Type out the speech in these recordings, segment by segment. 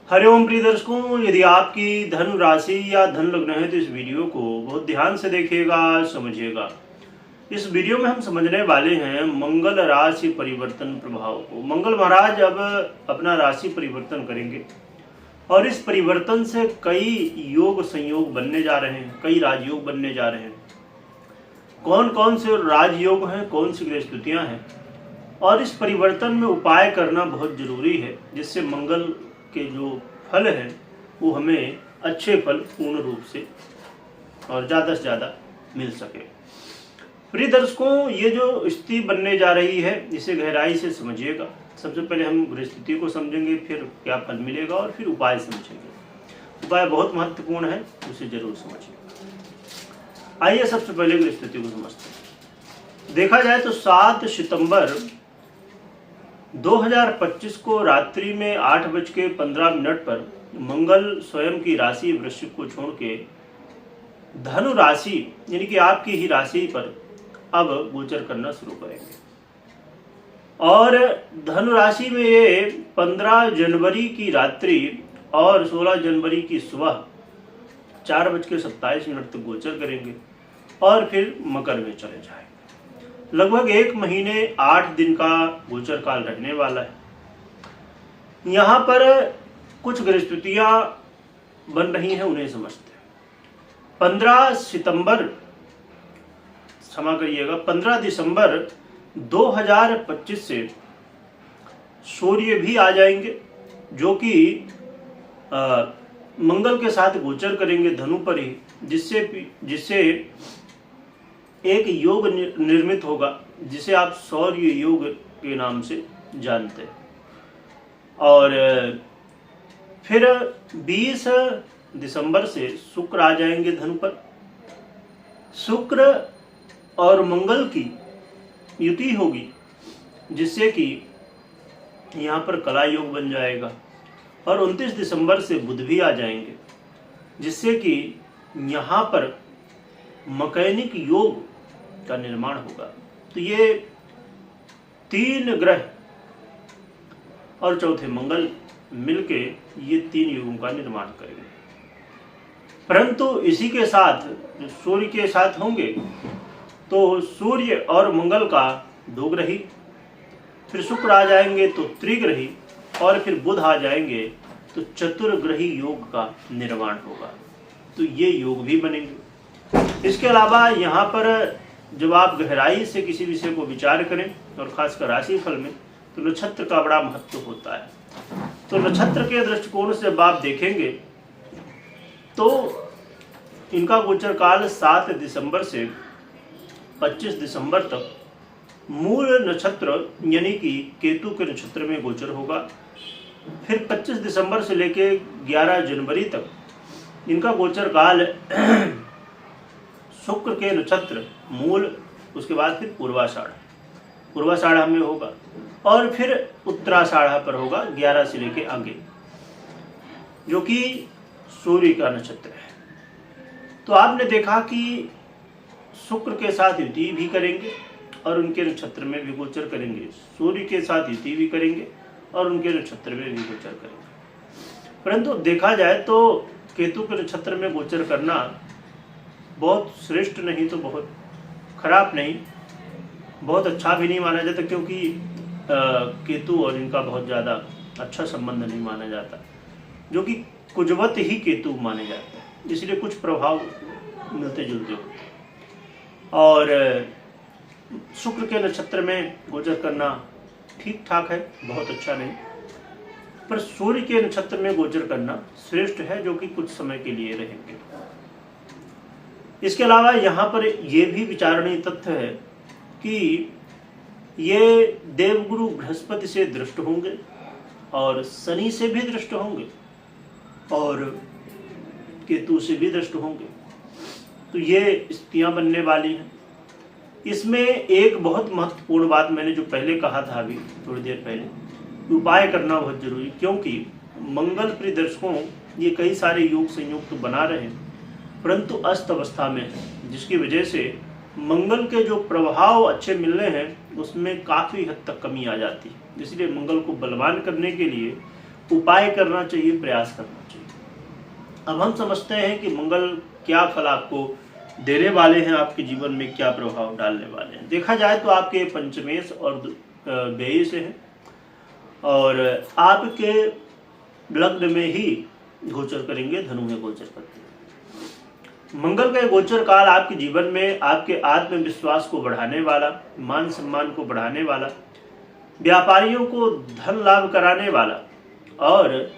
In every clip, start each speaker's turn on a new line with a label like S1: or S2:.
S1: हरिओम प्रिय दर्शकों, यदि आपकी धनु राशि या धन लग्न है तो इस वीडियो को बहुत ध्यान से देखिएगा, समझिएगा। इस वीडियो में हम समझने वाले हैं मंगल राशि परिवर्तन प्रभाव को। मंगल महाराज अब अपना राशि परिवर्तन करेंगे और इस परिवर्तन से कई योग संयोग बनने जा रहे हैं, कई राजयोग बनने जा रहे हैं। कौन कौन से राजयोग हैं, कौन सी ग्रह स्थितियां हैं और इस परिवर्तन में उपाय करना बहुत जरूरी है, जिससे मंगल के जो फल हैं वो हमें अच्छे फल पूर्ण रूप से और ज़्यादा से ज़्यादा मिल सके। प्रिय दर्शकों, ये जो स्थिति बनने जा रही है इसे गहराई से समझिएगा। सबसे पहले हम ग्रह स्थिति को समझेंगे, फिर क्या फल मिलेगा और फिर उपाय समझेंगे। उपाय बहुत महत्वपूर्ण है, उसे जरूर समझिएगा। आइए सबसे पहले ग्रह स्थिति को समझते हैं। देखा जाए तो 7 सितंबर 2025 को रात्रि में 8:15 पर मंगल स्वयं की राशि वृश्चिक को छोड़ के धनु राशि यानी कि आपकी ही राशि पर अब गोचर करना शुरू करेंगे और धनु राशि में ये 15 जनवरी की रात्रि और 16 जनवरी की सुबह 4:27 तक गोचर करेंगे और फिर मकर में चले जाएंगे। लगभग 1 महीने 8 दिन का गोचर काल रहने वाला है। यहाँ पर कुछ ग्रहस्थितियाँ बन रही हैं, उन्हें समझते हैं। 15 दिसंबर 2025 से सूर्य भी आ जाएंगे, जो कि मंगल के साथ गोचर करेंगे धनु पर ही, जिससे एक योग निर्मित होगा जिसे आप सौर्य योग के नाम से जानते हैं। और फिर 20 दिसंबर से शुक्र आ जाएंगे धनु पर। शुक्र और मंगल की युति होगी, जिससे कि यहाँ पर कला योग बन जाएगा। और 29 दिसंबर से बुध भी आ जाएंगे, जिससे कि यहाँ पर मकैनिक योग का निर्माण होगा। तो ये 3 ग्रह और चौथे मंगल मिलके ये 3 युगों का निर्माण करेंगे। परंतु इसी के साथ जो सूर्य के साथ होंगे तो सूर्य और मंगल का 2 ग्रही, फिर शुक्र आ जाएंगे तो त्रिग्रही और फिर बुध आ जाएंगे तो चतुर्ग्रही योग का निर्माण होगा। तो ये योग भी बनेंगे। इसके अलावा यहाँ पर जब आप गहराई से किसी विषय को विचार करें और खासकर राशि फल में, तो नक्षत्र का बड़ा महत्व होता है। तो नक्षत्र के दृष्टिकोण से जब आप देखेंगे तो इनका गोचर काल 7 दिसंबर से 25 दिसंबर तक मूल नक्षत्र यानी कि केतु के नक्षत्र में गोचर होगा। फिर 25 दिसंबर से लेकर 11 जनवरी तक इनका गोचर काल शुक्र के नक्षत्र मूल, उसके बाद फिर पूर्वाषाढ़ा में होगा और फिर उत्तराषाढ़ा पर होगा 11 से लेके आगे, जो कि सूर्य का नक्षत्र है। तो आपने देखा कि शुक्र के साथ युति भी करेंगे और उनके नक्षत्र में भी गोचर करेंगे, सूर्य के साथ युति भी करेंगे और उनके नक्षत्र में भी गोचर करेंगे। परंतु देखा जाए तो केतु के नक्षत्र में गोचर करना बहुत श्रेष्ठ नहीं तो बहुत खराब नहीं, बहुत अच्छा भी नहीं माना जाता, क्योंकि केतु और इनका बहुत ज़्यादा अच्छा संबंध नहीं माना जाता, जो कि कुजवत ही केतु माने जाते हैं। इसलिए कुछ प्रभाव मिलते जुलते होते हैं। और शुक्र के नक्षत्र में गोचर करना ठीक ठाक है, बहुत अच्छा नहीं, पर सूर्य के नक्षत्र में गोचर करना श्रेष्ठ है, जो कि कुछ समय के लिए रहेंगे। इसके अलावा यहाँ पर यह भी विचारणीय तथ्य है कि ये देवगुरु बृहस्पति से दृष्ट होंगे और शनि से भी दृष्ट होंगे और केतु से भी दृष्ट होंगे। तो ये स्थितियाँ बनने वाली हैं। इसमें एक बहुत महत्वपूर्ण बात मैंने जो पहले कहा था, अभी थोड़ी देर पहले, उपाय करना बहुत जरूरी, क्योंकि मंगल प्रिय दर्शकों ये कई सारे योग संयोग तो बना रहे हैं, परंतु अस्त अवस्था में है, जिसकी वजह से मंगल के जो प्रभाव अच्छे मिलने हैं उसमें काफ़ी हद तक कमी आ जाती है। इसलिए मंगल को बलवान करने के लिए उपाय करना चाहिए, प्रयास करना चाहिए। अब हम समझते हैं कि मंगल क्या फल आपको देने वाले हैं, आपके जीवन में क्या प्रभाव डालने वाले हैं। देखा जाए तो आपके पंचमेश और व्यय से हैं और आपके लग्न में ही गोचर करेंगे, धनु में गोचर करते हैं। मंगल का गोचर काल आपके जीवन में आपके आत्मविश्वास को बढ़ाने वाला, मान सम्मान को बढ़ाने वाला, व्यापारियों को धन लाभ कराने वाला और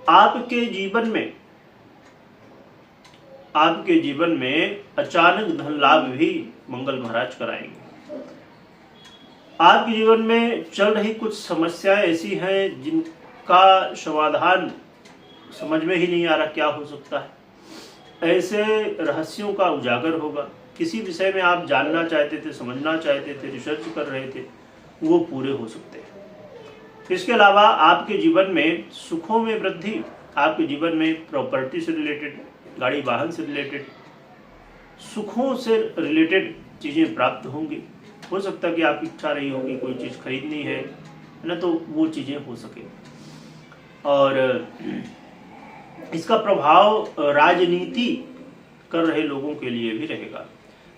S1: आपके जीवन में अचानक धन लाभ भी मंगल महाराज कराएंगे। आपके जीवन में चल रही कुछ समस्याएं ऐसी हैं जिनका समाधान समझ में ही नहीं आ रहा क्या हो सकता है। ऐसे रहस्यों का उजागर होगा। किसी विषय में आप जानना चाहते थे, समझना चाहते थे, रिसर्च कर रहे थे, वो पूरे हो सकते हैं। इसके अलावा आपके जीवन में सुखों में वृद्धि, आपके जीवन में प्रॉपर्टी से रिलेटेड, गाड़ी वाहन से रिलेटेड, सुखों से रिलेटेड चीज़ें प्राप्त होंगी। हो सकता है कि आपकी इच्छा रही होगी कोई चीज़ खरीदनी है ना, तो वो चीज़ें हो सके। और इसका प्रभाव राजनीति कर रहे लोगों के लिए भी रहेगा।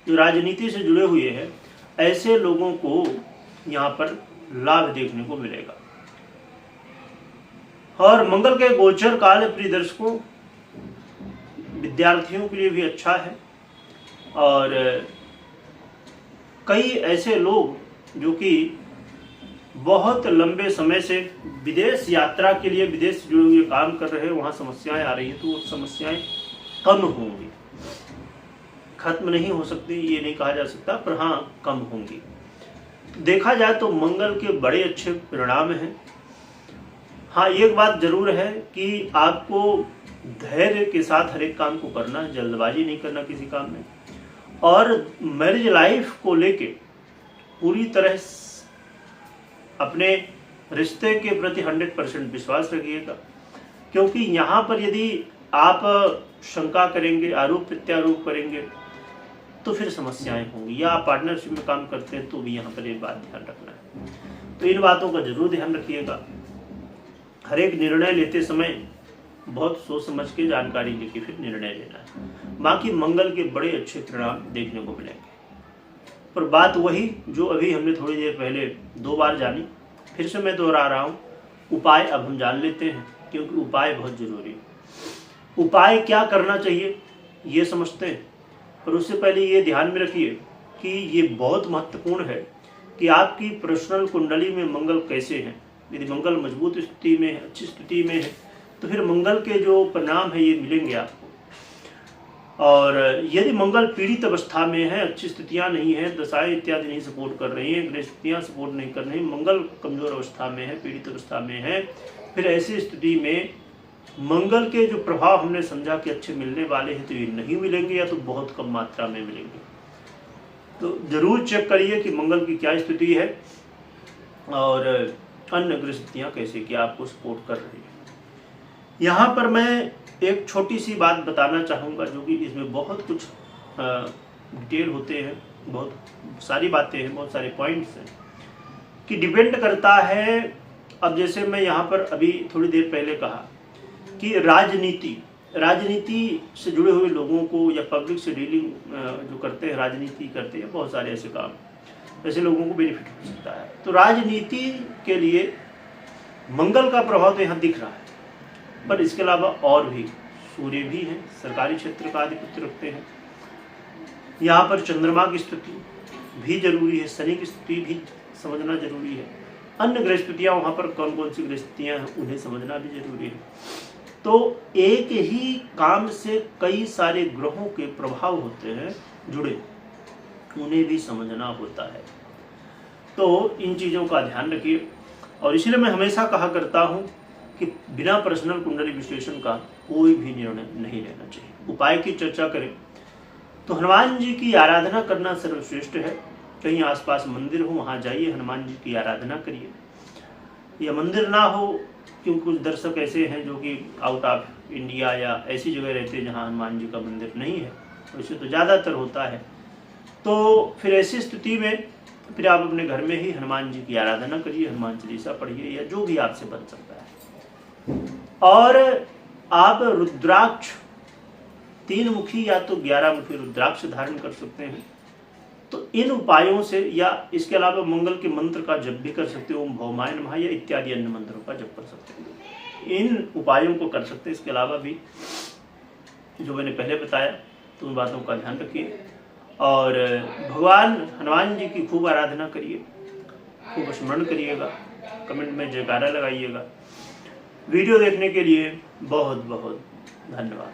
S1: जो राजनीति से जुड़े हुए हैं ऐसे लोगों को यहाँ पर लाभ देखने को मिलेगा। और मंगल के गोचर काल प्रिय दर्शकों विद्यार्थियों के लिए भी अच्छा है। और कई ऐसे लोग जो कि बहुत लंबे समय से विदेश यात्रा के लिए विदेश से जुड़े हुए काम कर रहे हैं, वहाँ समस्याएं आ रही हैं, तो वो समस्याएं कम होंगी। खत्म नहीं हो सकती ये नहीं कहा जा सकता, पर हाँ कम होंगी। देखा जाए तो मंगल के बड़े अच्छे परिणाम हैं। हाँ एक बात जरूर है कि आपको धैर्य के साथ हर एक काम को करना है, जल्दबाजी नहीं करना किसी काम में। और मैरिज लाइफ को लेके पूरी तरह अपने रिश्ते के प्रति 100% विश्वास रखिएगा, क्योंकि यहाँ पर यदि आप शंका करेंगे, आरोप प्रत्यारोप करेंगे तो फिर समस्याएं होंगी। या आप पार्टनरशिप में काम करते हैं तो भी यहाँ पर एक बात ध्यान रखना है। तो इन बातों का जरूर ध्यान रखिएगा। हर एक निर्णय लेते समय बहुत सोच समझ के जानकारी लेके फिर निर्णय लेना है। बाकी मंगल के बड़े अच्छे परिणाम देखने को मिलेंगे। पर बात वही जो अभी हमने थोड़ी देर पहले 2 बार जानी, फिर से मैं दोहरा रहा हूँ। उपाय अब हम जान लेते हैं, क्योंकि उपाय बहुत जरूरी है। उपाय क्या करना चाहिए ये समझते हैं, पर उससे पहले ये ध्यान में रखिए कि ये बहुत महत्वपूर्ण है कि आपकी पर्सनल कुंडली में मंगल कैसे हैं। यदि मंगल मजबूत स्थिति में है, अच्छी स्थिति में है, तो फिर मंगल के जो परिणाम है ये मिलेंगे आपको। और यदि मंगल पीड़ित अवस्था में है, अच्छी स्थितियां नहीं है, दशाएं इत्यादि नहीं सपोर्ट कर रही हैं, ग्रह स्थितियां सपोर्ट नहीं कर रही, मंगल कमजोर अवस्था में है, पीड़ित अवस्था में है, फिर ऐसी स्थिति में मंगल के जो प्रभाव हमने समझा कि अच्छे मिलने वाले हैं तो ये नहीं मिलेंगे या तो बहुत कम मात्रा में मिलेंगे। तो जरूर चेक करिए कि मंगल की क्या स्थिति है और अन्य ग्रह स्थितियां कैसे क्या आपको सपोर्ट कर रही है। यहाँ पर मैं एक छोटी सी बात बताना चाहूँगा, जो कि इसमें बहुत कुछ डिटेल होते हैं, बहुत सारी बातें हैं, बहुत सारे पॉइंट्स हैं कि डिपेंड करता है। अब जैसे मैं यहाँ पर अभी थोड़ी देर पहले कहा कि राजनीति से जुड़े हुए लोगों को या पब्लिक से डीलिंग जो करते हैं, राजनीति करते हैं, बहुत सारे ऐसे काम, ऐसे लोगों को बेनिफिट हो सकता है। तो राजनीति के लिए मंगल का प्रभाव तो यहाँ दिख रहा है, पर इसके अलावा और भी सूर्य भी हैं, सरकारी क्षेत्र का आधिपत्य रखते हैं। यहाँ पर चंद्रमा की स्थिति भी जरूरी है, शनि की स्थिति भी समझना जरूरी है, अन्य ग्रह स्थितियाँ वहाँ पर कौन कौन सी ग्रह स्थितियाँ हैं उन्हें समझना भी जरूरी है। तो एक ही काम से कई सारे ग्रहों के प्रभाव होते हैं जुड़े, उन्हें भी समझना होता है। तो इन चीज़ों का ध्यान रखिए। और इसलिए मैं हमेशा कहा करता हूँ कि बिना पर्सनल कुंडली विश्लेषण का कोई भी निर्णय नहीं लेना चाहिए। उपाय की चर्चा करें तो हनुमान जी की आराधना करना सर्वश्रेष्ठ है। कहीं आसपास मंदिर हो वहाँ जाइए, हनुमान जी की आराधना करिए। या मंदिर ना हो, क्योंकि कुछ दर्शक ऐसे हैं जो कि आउट ऑफ इंडिया या ऐसी जगह रहते हैं जहाँ हनुमान जी का मंदिर नहीं है, वैसे तो ज़्यादातर होता है। तो फिर ऐसी स्थिति में फिर आप अपने घर में ही हनुमान जी की आराधना करिए, हनुमान चालीसा पढ़िए या जो भी आपसे बन सकता है। और आप रुद्राक्ष 3 मुखी या तो 11 मुखी रुद्राक्ष धारण कर सकते हैं। तो इन उपायों से, या इसके अलावा मंगल के मंत्र का जप भी कर सकते हो, ओम भौमाय नमः या इत्यादि अन्य मंत्रों का जप कर सकते हो। इन उपायों को कर सकते हैं। इसके अलावा भी जो मैंने पहले बताया, तो उन बातों का ध्यान रखिए और भगवान हनुमान जी की खूब आराधना करिए, खूब स्मरण करिएगा, कमेंट में जयकारा लगाइएगा। वीडियो देखने के लिए बहुत बहुत धन्यवाद।